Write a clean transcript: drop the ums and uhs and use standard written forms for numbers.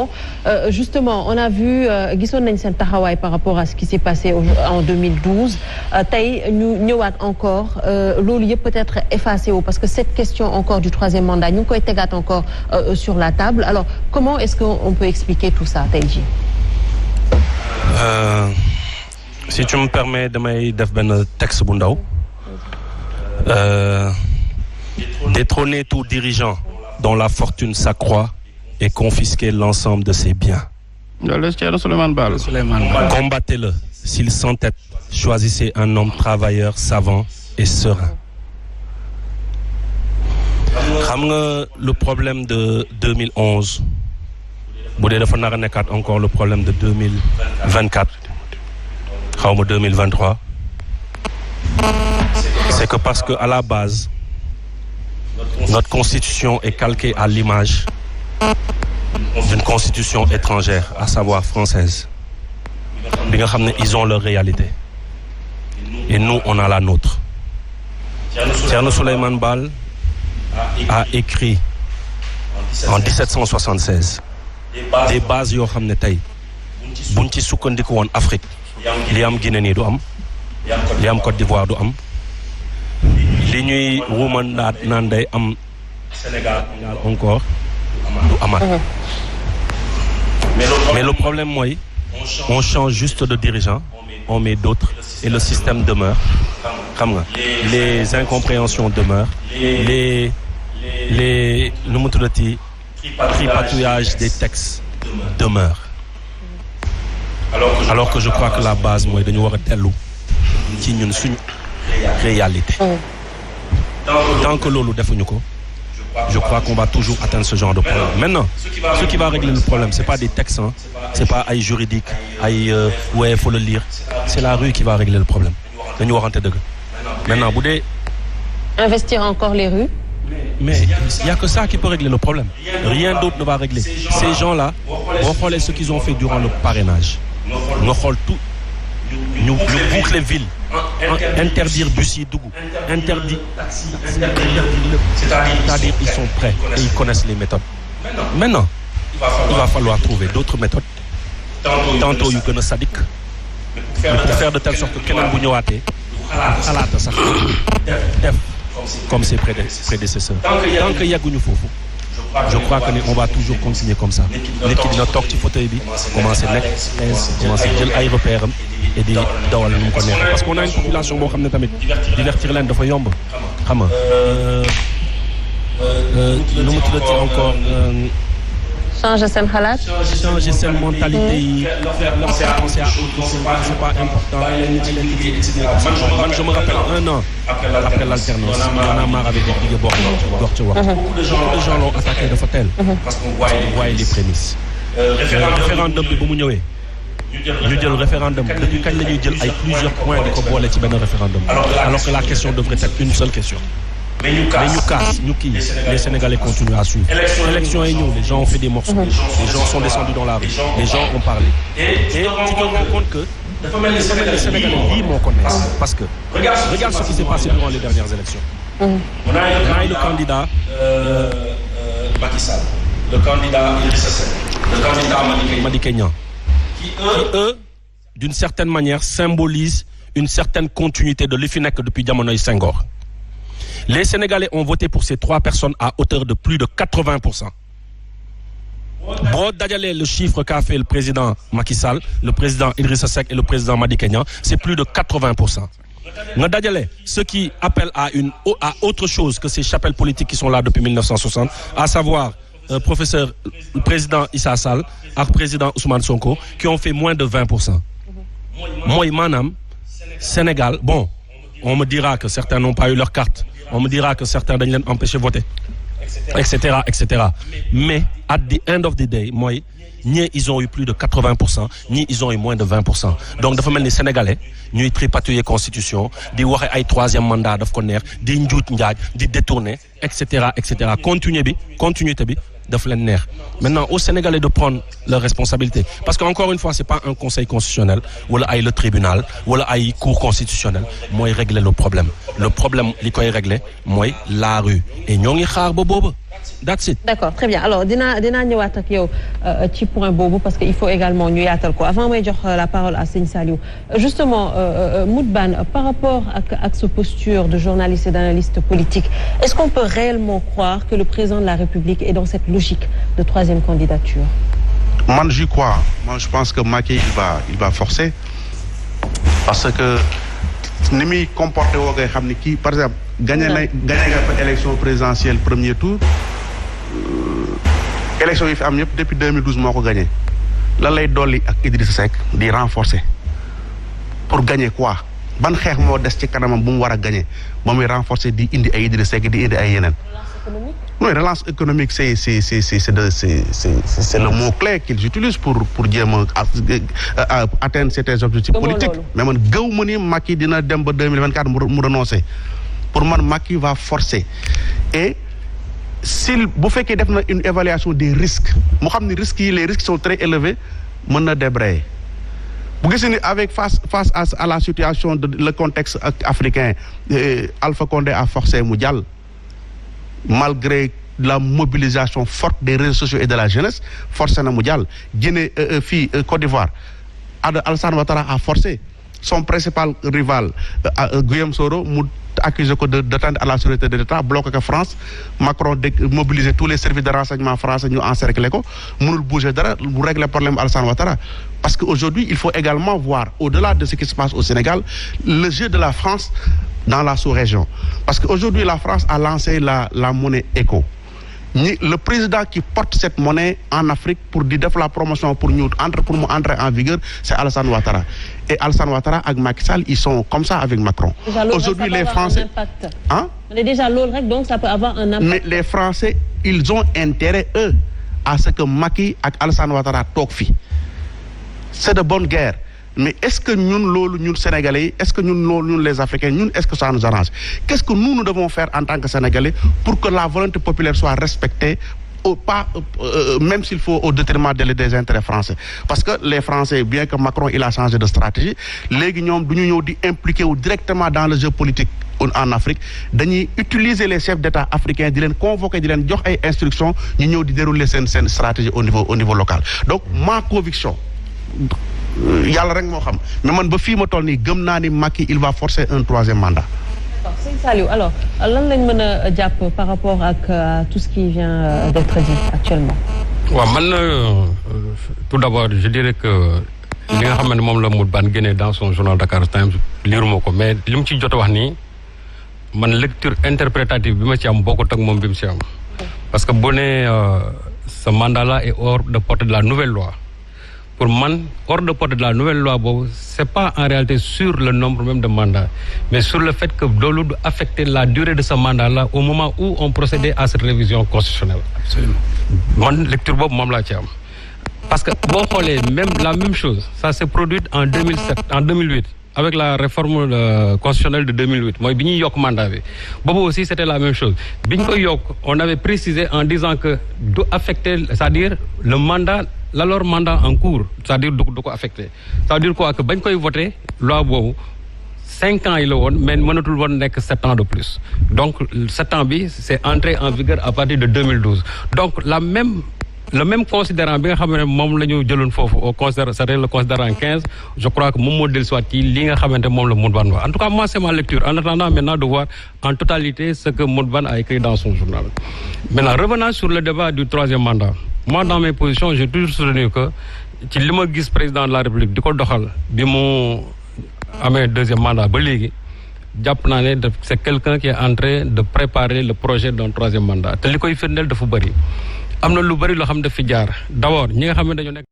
question. Justement, on a vu gisoon nañ seen taxawaay par rapport à ce qui s'est passé en 2012 tey ñu ñëwaat encore loolu yëpp peut-être effacé wu parce que cette question encore du troisième mandat ñu ngi koy tegaat encore sur la table. Alors comment est-ce qu'on peut expliquer tout ça tey jii? Si tu me permets damay def benn texte bu ndaw. Détrôner tout dirigeant dont la fortune s'accroît et confisquer l'ensemble de ses biens. Combattez-le. S'il s'entête, choisissez un homme travailleur, savant et serein. Xam nga le problème de 2011 bu dee dafa nar a nekkaat encore le problème de 2024 xaw ma 2023 c'est que parce que à la base notre constitution est calquée à l'image d'une constitution étrangère, à savoir française. Bi nga xam ne ils ont leur réalité et nous on a la nôtre. Thierno Souleymane Baal a écrit en 1776 des bases yoo xam ne tey buñ ci sukkandiku woon Afrique li am Guinée nii du am li am Côte d'Ivoire du am li ñuy ruuman naan day am Sénégal encore du amaat. Mais le problème mooy on change juste de dirigeant on met d'autres et le système demeure xam nga les incompréhensions demeurent les nu mu tuddati tripatouillage des textes demeure alors que je crois que la base mooy dañu war a dellu ci ñun suñu réalité. Tant que loolu defuñu ko je crois qu'on va toujours atteindre ce genre de problème. Maintenant ce qui va régler le problème c'est pas des textes hein, c'est pas ay juridique ay ouais faut le lire, c'est la rue qui va régler le problème. dañu waxante dëgg. Maintenant bu dee investir encore les rues. Mais il y a que ça qui peut régler le problème. Rien d'autre ne va régler. Ces gens-là, boo xoolee ce qu'ils ont fait durant le parrainage nga xool tout ñu boucler ville interdire bus yi dugg interdire c'est-à-dire ils sont prêts et ils connaissent les méthodes. Maintenant il va falloir trouver d'autres méthodes tantôt yu gën a sadique mais pour faire de telle sorte que keneen bu ñëwaatee xalaata sax def comme ses prédécesseurs. Tant que yegguñu foofu je crois que on va toujours continuer comme ça. Nit ki dina toog ci fauteuil bi commencer nekk commencer jël ay repères am et di dawal nu mu ko neexee parce qu'on a une population boo xam ne tamit divertir leen dafa yomb xam nga nu mu tuddati encore changer seen xalaat. changer seen mentalité yi leur penser à c'est pas important. Man je me rappelle un an après l'alternance on a marre avec des billets bor ci wax. Beaucoup de gens l'ont attaqué dafa teel. Parce qu'on voyait les prémices. Référendum bi bu mu ñëwee ñu jël référendum depuis kañ la ñuy jël ay plusieurs points di ko boole ci benn référendum alors que la question devrait être une seule question. Mais ñu casse ñu kii les Sénégalais continuent à suivre. Élection yi ñëw les gens ont fait des morceaux. Les gens sont descendus dans la rue. Les gens ont parlé. Et tu te rends compte que les Sénégalais lii moo ko neex parce que regarde ce qui s'est passé durant les dernières élections. On a eu le candidat Macky Sall, le candidat Idrissa Seck, le candidat Madické Niang qui eux d'une certaine manière symbolisent une certaine continuité de li fi nekk depuis jamonoy Senghor. Les Sénégalais ont voté pour ces trois personnes à hauteur de plus de 80%. Boo dajalee le chiffre qu'a fait le président Macky Sall, le président Idrissa Seck et le président Madické Niang, c'est plus de 80%. Nga dajale ceux qui appellent à autre chose que ces chapelles politiques qui sont là depuis 1960, à savoir professeur le président Issa Sall ak président Ousmane Sonko, qui ont fait moins de 20%. Mooy maanaam Sénégal, bon, on me dira que certains n'ont pas eu leur carte. On me dira que certains dañ leen empêcher voter, etc. Mais at the end of the day mooy ñii ils ont eu plus de 80%, ñii ils ont eu moins de 20%. Donc dafa mel ni Sénégalais ñuy tripatouiller constitution di waxe ay troisième mandat daf ko neex di njuuj njaaj di détourner, etc. continuité bi daf leen neex. Maintenant aux Sénégalais de prendre leurs responsabilités parce que encore une fois c'est pas un conseil constitutionnel wala ay le tribunal wala ay cour constitutionnelle mooy régler le problème li koy régler mooy la rue et ñoo ngi xaar ba booba That's it. D'accord, très bien. Alors dinaa ñëwaat ak yow ci point boobu parce que il faut également ñu yaatal ko avant may jox la parole à Sëñ Saliou justement Moutbane par rapport ak sa posture de journaliste et d'analyste politique est-ce qu'on peut réellement croire que le président de la République est dans cette logique de troisième candidature? Man j'y crois. Moi je pense que Macky il va forcer parce que ni muy comporté woo ngay xam ni kii par exemple gagné nga fa élection présidentielle premier tour élection yi fi am yëpp depuis 2012 moo ko gagné lan lay dolli ak Idrissa Seck di renforcer pour gagner quoi ban xeex moo des ci kanamam bu mu war a gagné ba muy renforcer di indi ay Idrissa Seck di indi ay yeneen. Oui, relance économique c'est le mot clé qu'ils utilisent pour jéem a atteindre certains objectifs politiques. Mais man gëw ma ni Macky dina dem ba 2024 mu renoncer. Pour man Macky va forcer et s'il bu fekkee def na une évaluation des risques mu xam ni risques yi les risques sont très élevés mën na débrayer. bu gisee ni avec face à la situation de le contexte africain Alpha Condé a forcé mu jàll. Malgré la mobilisation forte des réseaux sociaux et de la jeunesse forcé na mu jàll Guinée fii Côte d'Ivoire Alassane Ouattara a forcé son principal rival Guillaume Soro mu accusé ko d'atteinte à la sûreté de l'État bloqué ko France Macron mobiliser tous les services de renseignement français ñu encercler ko mënul bouger dara mu régler problème Alassane Ouattara parce que aujourd'hui il faut également voir au-delà de ce qui se passe au Sénégal le jeu de la France dans la sous-région parce que aujourd'hui la France a lancé la monnaie éco le président qui porte cette monnaie en Afrique pour di def la promotion pour mu entrer en vigueur c'est Alassane Ouattara et Alassane Ouattara ak Macky Sall ils sont comme ça avec Macron. Aujourd'hui les Français mais déjà loolu rek donc ça peut avoir un impact. Mais les Français ils ont intérêt eux à ce que Macky ak Alassane Ouattara toog fi c'est de bonne guerre. Mais est-ce que ñun Sénégalais est-ce que ñun les Africains est-ce que ça nous arrange? Qu'est-ce que nous devons faire en tant que Sénégalais pour que la volonté populaire soit respectée même s'il faut au détriment des intérêts français? Parce que les Français, bien que Macron il a changé de stratégie, léegi ñoom du ñu ñëw di impliqué wu directement dans le jeu politique en Afrique dañuy utiliser les chefs d'État africains di leen convoquer di leen jox ay instructions ñu ñëw di dérouler seen stratégie au niveau local. Donc ma conviction yàlla rek moo xam mais man ba fii ma toll nii gëm naa ni Macky il va forcer un troisième mandat. Sëñ Saliou alors lan lañ mën a jàpp par rapport ak tout ce qui vient d'être dit actuellement. waaw man tout d'abord je dirais que li nga xam ne moom la Moutbane génnee dans son journal Dakar Times liiruma ko mais li mu ci jot a wax nii man lecture interprétative bi ma ci am bokkut ak moom bi mu ci am. parce que bu ne ce mandat là est hors de portée de la nouvelle loi. Pour man, hors de portée de la nouvelle loi, c'est pas en réalité sur le nombre même de mandats, mais sur le fait que Dolo doit affecter la durée de ce mandat-là au moment où on procédait à cette révision constitutionnelle. Absolument. Mon lecture bob mom la ci am. Parce que bon xolé même la même chose, ça s'est produit en 2008 avec la réforme constitutionnelle de 2008. Moi biñu yok mandat bi. Bobo aussi c'était la même chose. Biñ ko yok, on avait précisé en disant que doit affecter, c'est-à-dire le mandat leur mandat en cours, c'est-à-dire du ko affecté. Ça veut dire quoi que bañ koy voter loi boobu 5 ans il la woon mais mënatul woon nekk 7 ans de plus. Donc 7 ans bi c'est entré en vigueur à partir de 2012. Donc le même considérant bi nga xam ne moom la ñu jëloon foofu au considérant c'est le considérant 15 je crois que moom moo dellusiwaat ci li nga xamante moom la Moutbane wax. En tout cas moi c'est ma lecture en attendant maintenant de voir en totalité ce que Moutbane a écrit dans son journal. Maintenant revenant sur le débat du troisième mandat. Moi, dans mes positions, j'ai toujours soutenu que ci li ma gis président de la République di ko doxal bi mu amee deuxième mandat ba léegi jàpp naa ne c'est quelqu'un qui est en train de préparer le projet d'un troisième mandat te li koy firndeel dafa bëri am na lu bëri loo xam ne daf fi jaar d'abord ñi nga xam ne dañoo nekk